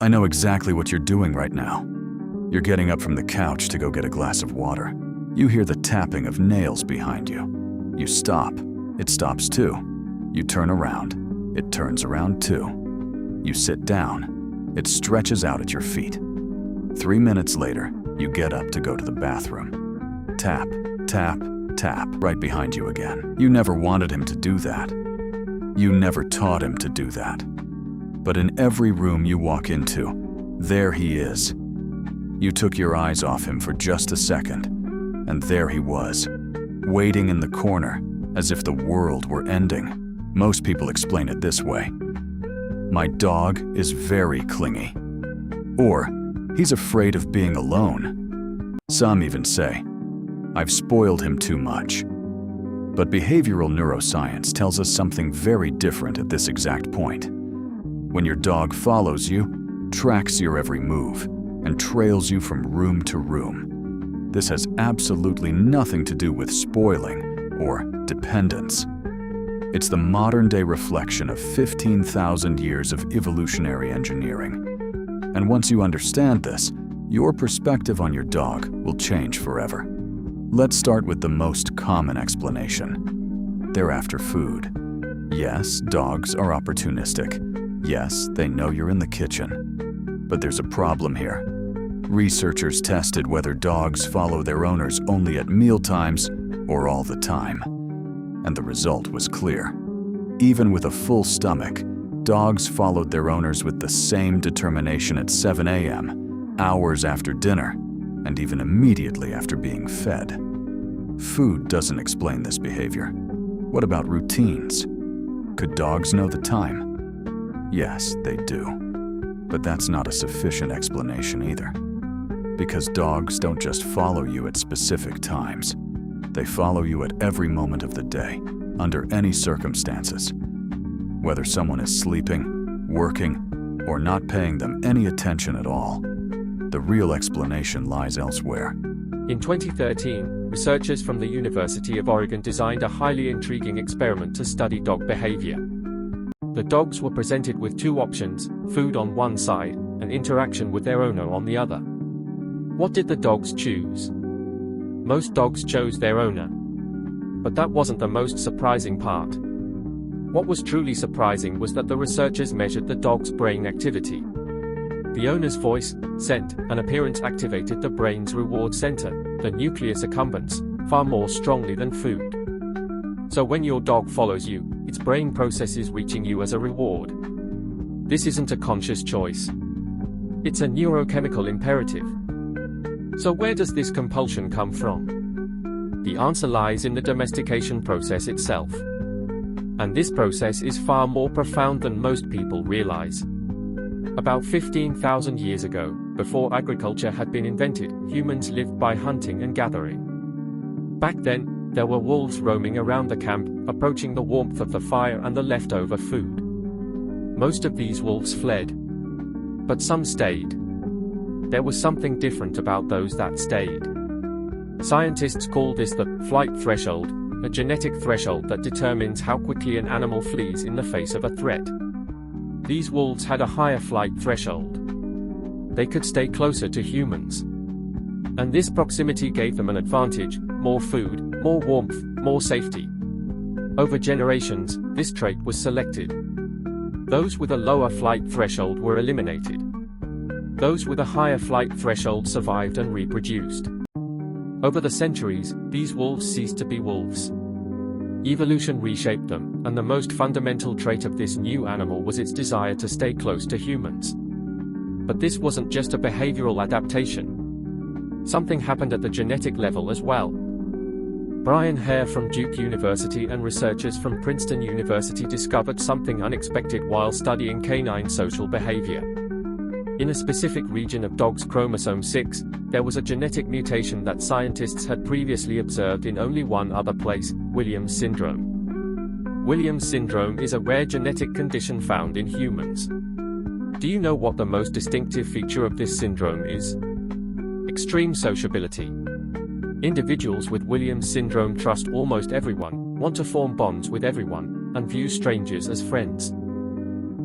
I know exactly what you're doing right now. You're getting up from the couch to go get a glass of water. You hear the tapping of nails behind you. You stop. It stops too. You turn around. It turns around too. You sit down. It stretches out at your feet. 3 minutes later, you get up to go to the bathroom. Tap, tap, tap, right behind you again. You never wanted him to do that. You never taught him to do that. But in every room you walk into, there he is. You took your eyes off him for just a second, and there he was, waiting in the corner as if the world were ending. Most people explain it this way: my dog is very clingy. Or, he's afraid of being alone. Some even say, I've spoiled him too much. But behavioral neuroscience tells us something very different at this exact point. When your dog follows you, tracks your every move, and trails you from room to room, this has absolutely nothing to do with spoiling or dependence. It's the modern-day reflection of 15,000 years of evolutionary engineering. And once you understand this, your perspective on your dog will change forever. Let's start with the most common explanation. They're after food. Yes, dogs are opportunistic. Yes, they know you're in the kitchen. But there's a problem here. Researchers tested whether dogs follow their owners only at mealtimes or all the time. And the result was clear. Even with a full stomach, dogs followed their owners with the same determination at 7 a.m., hours after dinner, and even immediately after being fed. Food doesn't explain this behavior. What about routines? Could dogs know the time? Yes, they do. But that's not a sufficient explanation either. Because dogs don't just follow you at specific times. They follow you at every moment of the day, under any circumstances. Whether someone is sleeping, working, or not paying them any attention at all, the real explanation lies elsewhere. In 2013, researchers from the University of Oregon designed a highly intriguing experiment to study dog behavior. The dogs were presented with two options: food on one side and interaction with their owner on the other. What did the dogs choose? Most dogs chose their owner. But that wasn't the most surprising part. What was truly surprising was that the researchers measured the dog's brain activity. The owner's voice, scent, and appearance activated the brain's reward center, the nucleus accumbens, far more strongly than food. So when your dog follows you, its brain processes reaching you as a reward. This isn't a conscious choice. It's a neurochemical imperative. So where does this compulsion come from? The answer lies in the domestication process itself. And this process is far more profound than most people realize. About 15,000 years ago, before agriculture had been invented, humans lived by hunting and gathering. Back then, there were wolves roaming around the camp, approaching the warmth of the fire and the leftover food. Most of these wolves fled. But some stayed. There was something different about those that stayed. Scientists call this the flight threshold, a genetic threshold that determines how quickly an animal flees in the face of a threat. These wolves had a higher flight threshold. They could stay closer to humans. And this proximity gave them an advantage: more food, more warmth, more safety. Over generations, this trait was selected. Those with a lower flight threshold were eliminated. Those with a higher flight threshold survived and reproduced. Over the centuries, these wolves ceased to be wolves. Evolution reshaped them, and the most fundamental trait of this new animal was its desire to stay close to humans. But this wasn't just a behavioral adaptation. Something happened at the genetic level as well. Brian Hare from Duke University and researchers from Princeton University discovered something unexpected while studying canine social behavior. In a specific region of dogs' chromosome 6, there was a genetic mutation that scientists had previously observed in only one other place: Williams syndrome. Williams syndrome is a rare genetic condition found in humans. Do you know what the most distinctive feature of this syndrome is? Extreme sociability. Individuals with Williams syndrome trust almost everyone, want to form bonds with everyone, and view strangers as friends.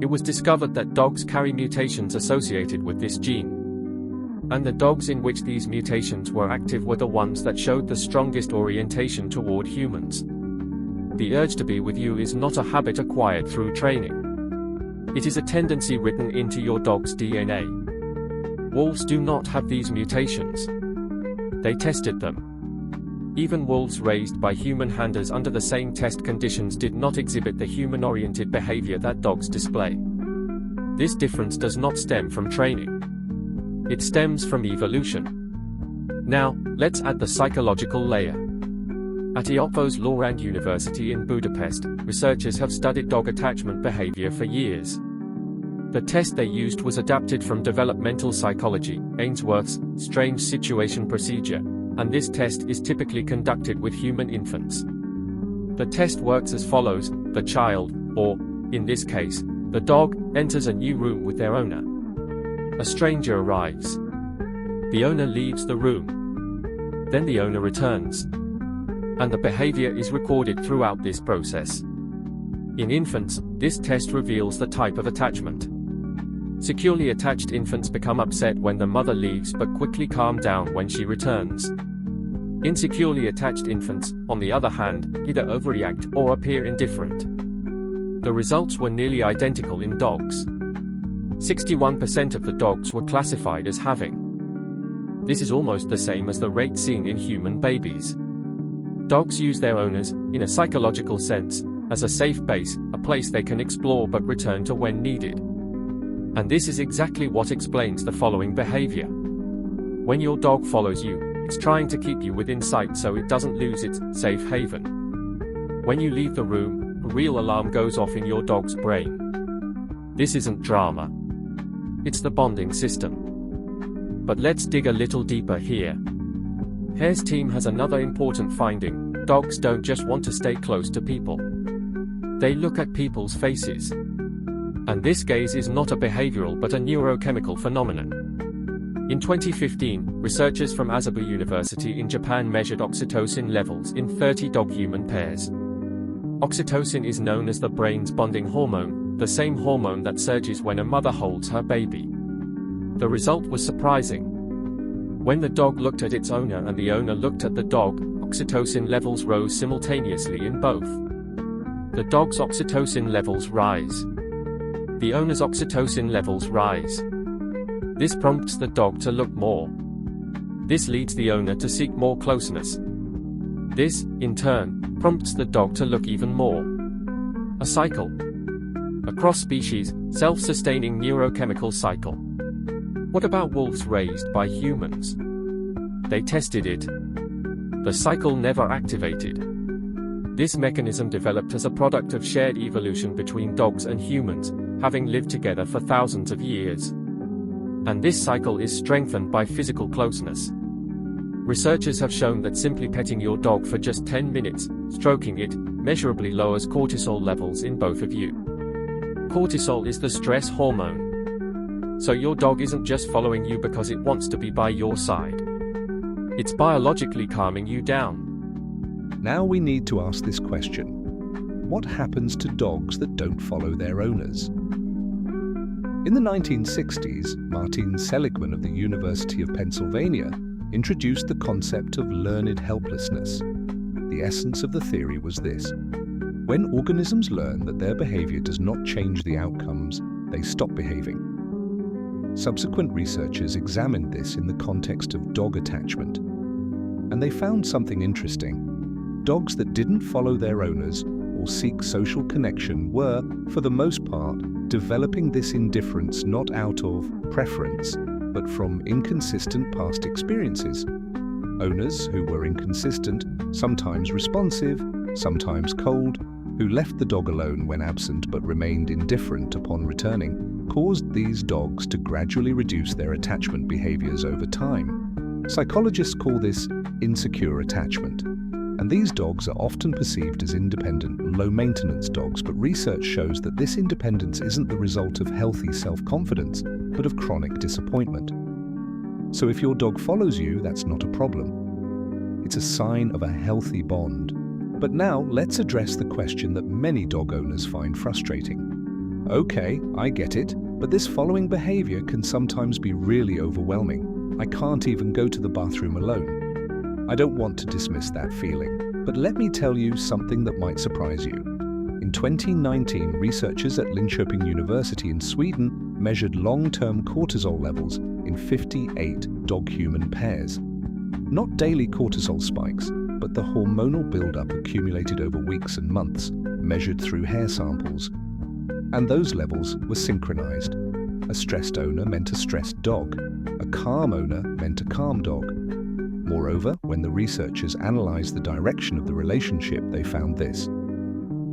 It was discovered that dogs carry mutations associated with this gene. And the dogs in which these mutations were active were the ones that showed the strongest orientation toward humans. The urge to be with you is not a habit acquired through training. It is a tendency written into your dog's DNA. Wolves do not have these mutations. They tested them. Even wolves raised by human handlers under the same test conditions did not exhibit the human-oriented behavior that dogs display. This difference does not stem from training. It stems from evolution. Now, let's add the psychological layer. At Eötvös Loránd University in Budapest, researchers have studied dog attachment behavior for years. The test they used was adapted from developmental psychology, Ainsworth's strange situation procedure, and this test is typically conducted with human infants. The test works as follows: the child, or, in this case, the dog, enters a new room with their owner. A stranger arrives. The owner leaves the room. Then the owner returns. And the behavior is recorded throughout this process. In infants, this test reveals the type of attachment. Securely attached infants become upset when the mother leaves but quickly calm down when she returns. Insecurely attached infants, on the other hand, either overreact or appear indifferent. The results were nearly identical in dogs. 61% of the dogs were classified as having. This is almost the same as the rate seen in human babies. Dogs use their owners, in a psychological sense, as a safe base, a place they can explore but return to when needed. And this is exactly what explains the following behavior. When your dog follows you, it's trying to keep you within sight so it doesn't lose its safe haven. When you leave the room, a real alarm goes off in your dog's brain. This isn't drama. It's the bonding system. But let's dig a little deeper here. Hare's team has another important finding: dogs don't just want to stay close to people. They look at people's faces. And this gaze is not a behavioral but a neurochemical phenomenon. In 2015, researchers from Asabu University in Japan measured oxytocin levels in 30 dog-human pairs. Oxytocin is known as the brain's bonding hormone, the same hormone that surges when a mother holds her baby. The result was surprising. When the dog looked at its owner and the owner looked at the dog, oxytocin levels rose simultaneously in both. The dog's oxytocin levels rise. The owner's oxytocin levels rise. This prompts the dog to look more. This leads the owner to seek more closeness. This, in turn, prompts the dog to look even more. A cycle. A cross-species, self-sustaining neurochemical cycle. What about wolves raised by humans? They tested it. The cycle never activated. This mechanism developed as a product of shared evolution between dogs and humans, having lived together for thousands of years. And this cycle is strengthened by physical closeness. Researchers have shown that simply petting your dog for just 10 minutes, stroking it, measurably lowers cortisol levels in both of you. Cortisol is the stress hormone. So your dog isn't just following you because it wants to be by your side. It's biologically calming you down. Now we need to ask this question: what happens to dogs that don't follow their owners? In the 1960s, Martin Seligman of the University of Pennsylvania introduced the concept of learned helplessness. The essence of the theory was this: when organisms learn that their behavior does not change the outcomes, they stop behaving. Subsequent researchers examined this in the context of dog attachment, and they found something interesting. Dogs that didn't follow their owners or seek social connection were, for the most part, developing this indifference not out of preference, but from inconsistent past experiences. Owners who were inconsistent, sometimes responsive, sometimes cold, who left the dog alone when absent but remained indifferent upon returning, caused these dogs to gradually reduce their attachment behaviors over time. Psychologists call this insecure attachment. And these dogs are often perceived as independent, low-maintenance dogs, but research shows that this independence isn't the result of healthy self-confidence, but of chronic disappointment. So if your dog follows you, that's not a problem. It's a sign of a healthy bond. But now let's address the question that many dog owners find frustrating. Okay, I get it, but this following behavior can sometimes be really overwhelming. I can't even go to the bathroom alone. I don't want to dismiss that feeling, but let me tell you something that might surprise you. In 2019, researchers at Linköping University in Sweden measured long-term cortisol levels in 58 dog-human pairs. Not daily cortisol spikes, but the hormonal buildup accumulated over weeks and months, measured through hair samples. And those levels were synchronized. A stressed owner meant a stressed dog. A calm owner meant a calm dog. Moreover, when the researchers analyzed the direction of the relationship, they found this.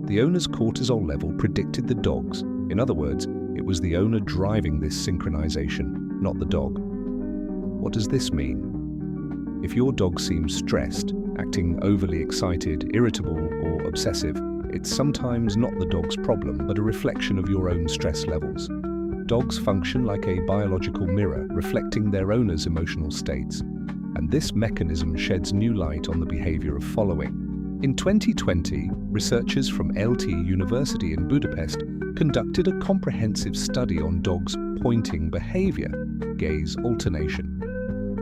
The owner's cortisol level predicted the dog's. In other words, it was the owner driving this synchronization, not the dog. What does this mean? If your dog seems stressed, acting overly excited, irritable, or obsessive, it's sometimes not the dog's problem, but a reflection of your own stress levels. Dogs function like a biological mirror, reflecting their owner's emotional states. And this mechanism sheds new light on the behavior of following. In 2020, researchers from LT University in Budapest conducted a comprehensive study on dogs' pointing behavior, gaze alternation.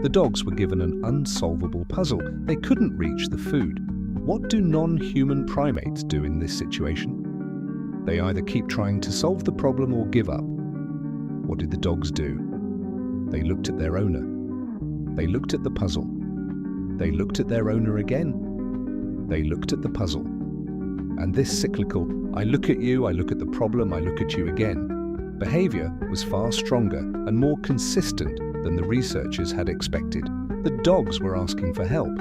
The dogs were given an unsolvable puzzle. They couldn't reach the food. What do non-human primates do in this situation? They either keep trying to solve the problem or give up. What did the dogs do? They looked at their owner. They looked at the puzzle. They looked at their owner again. They looked at the puzzle. And this cyclical, I look at you, I look at the problem, I look at you again, behavior was far stronger and more consistent than the researchers had expected. The dogs were asking for help,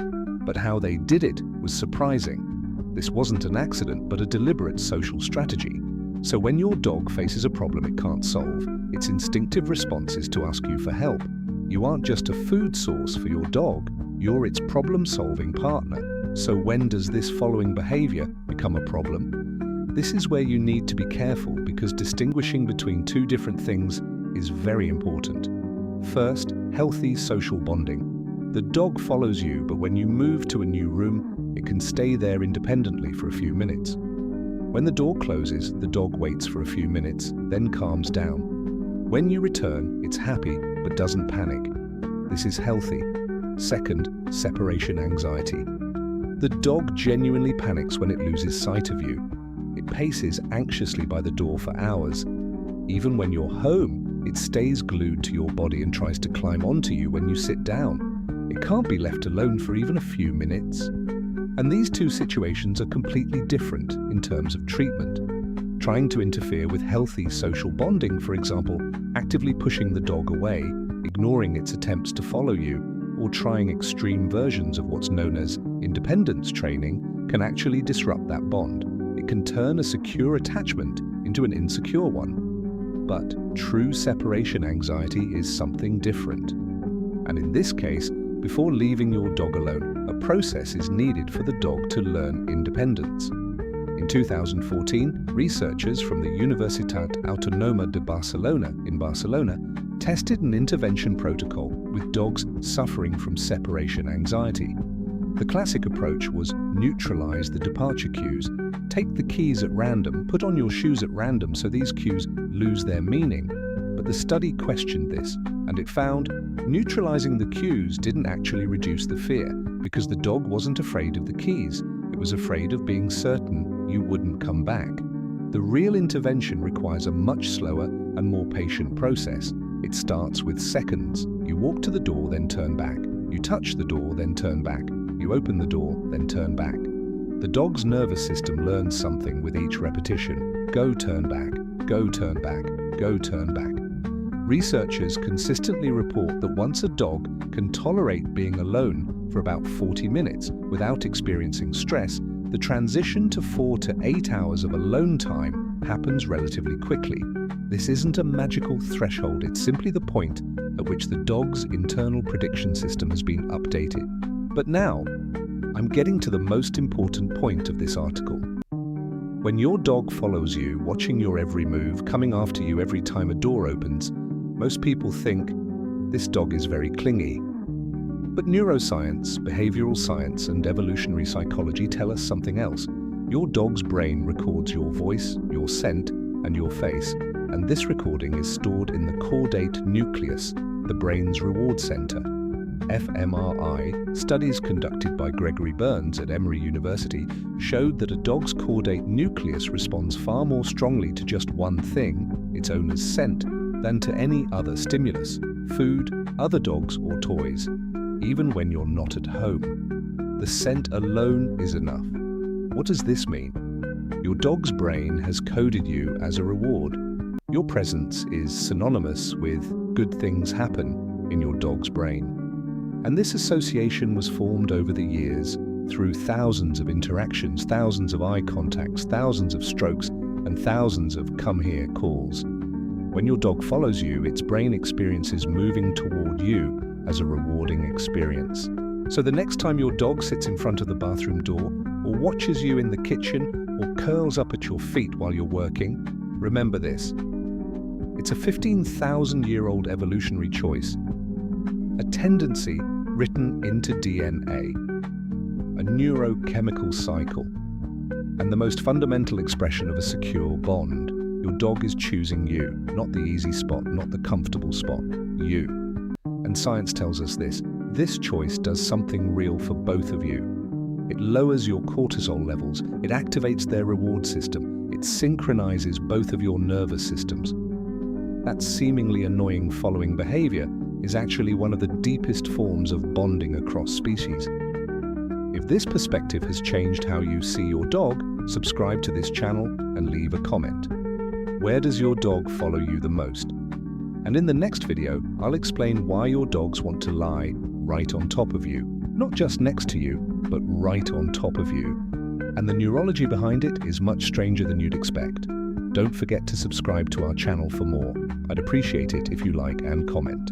but how they did it was surprising. This wasn't an accident, but a deliberate social strategy. So when your dog faces a problem it can't solve, its instinctive response is to ask you for help. You aren't just a food source for your dog, you're its problem-solving partner. So when does this following behavior become a problem? This is where you need to be careful because distinguishing between two different things is very important. First, healthy social bonding. The dog follows you, but when you move to a new room, it can stay there independently for a few minutes. When the door closes, the dog waits for a few minutes, then calms down. When you return, it's happy but doesn't panic. This is healthy. Second, separation anxiety. The dog genuinely panics when it loses sight of you. It paces anxiously by the door for hours. Even when you're home, it stays glued to your body and tries to climb onto you when you sit down. It can't be left alone for even a few minutes. And these two situations are completely different in terms of treatment. Trying to interfere with healthy social bonding, for example, actively pushing the dog away, ignoring its attempts to follow you, or trying extreme versions of what's known as independence training can actually disrupt that bond. It can turn a secure attachment into an insecure one. But true separation anxiety is something different. And in this case, before leaving your dog alone, a process is needed for the dog to learn independence. In 2014, researchers from the Universitat Autonoma de Barcelona in Barcelona tested an intervention protocol with dogs suffering from separation anxiety. The classic approach was neutralize the departure cues. Take the keys at random, put on your shoes at random so these cues lose their meaning. But the study questioned this, and it found neutralizing the cues didn't actually reduce the fear because the dog wasn't afraid of the keys. It was afraid of being certain you wouldn't come back. The real intervention requires a much slower and more patient process. It starts with seconds. You walk to the door, then turn back. You touch the door, then turn back. You open the door, then turn back. The dog's nervous system learns something with each repetition. Go, turn back. Go, turn back. Go, turn back. Researchers consistently report that once a dog can tolerate being alone for about 40 minutes without experiencing stress, the transition to 4 to 8 hours of alone time happens relatively quickly. This isn't a magical threshold, it's simply the point at which the dog's internal prediction system has been updated. But now, I'm getting to the most important point of this article. When your dog follows you, watching your every move, coming after you every time a door opens, most people think, this dog is very clingy. But neuroscience, behavioral science, and evolutionary psychology tell us something else. Your dog's brain records your voice, your scent, and your face, and this recording is stored in the Caudate nucleus, the brain's reward center. fMRI, studies conducted by Berns at Emory University showed that a dog's caudate nucleus responds far more strongly to just one thing, its owner's scent, than to any other stimulus, food, other dogs or toys, even when you're not at home. The scent alone is enough. What does this mean? Your dog's brain has coded you as a reward. Your presence is synonymous with good things happen in your dog's brain. And this association was formed over the years through thousands of interactions, thousands of eye contacts, thousands of strokes, and thousands of come here calls. When your dog follows you, its brain experiences moving toward you as a rewarding experience. So the next time your dog sits in front of the bathroom door, or watches you in the kitchen, or curls up at your feet while you're working, remember this. It's a 15,000-year-old evolutionary choice, a tendency written into DNA, a neurochemical cycle, and the most fundamental expression of a secure bond. Your dog is choosing you, not the easy spot, not the comfortable spot, you. And science tells us this choice does something real for both of you. It lowers your cortisol levels, it activates their reward system, it synchronizes both of your nervous systems. That seemingly annoying following behavior is actually one of the deepest forms of bonding across species. If this perspective has changed how you see your dog, subscribe to this channel and leave a comment. Where does your dog follow you the most? And in the next video, I'll explain why your dogs want to lie right on top of you. Not just next to you, but right on top of you. And the neurology behind it is much stranger than you'd expect. Don't forget to subscribe to our channel for more. I'd appreciate it if you like and comment.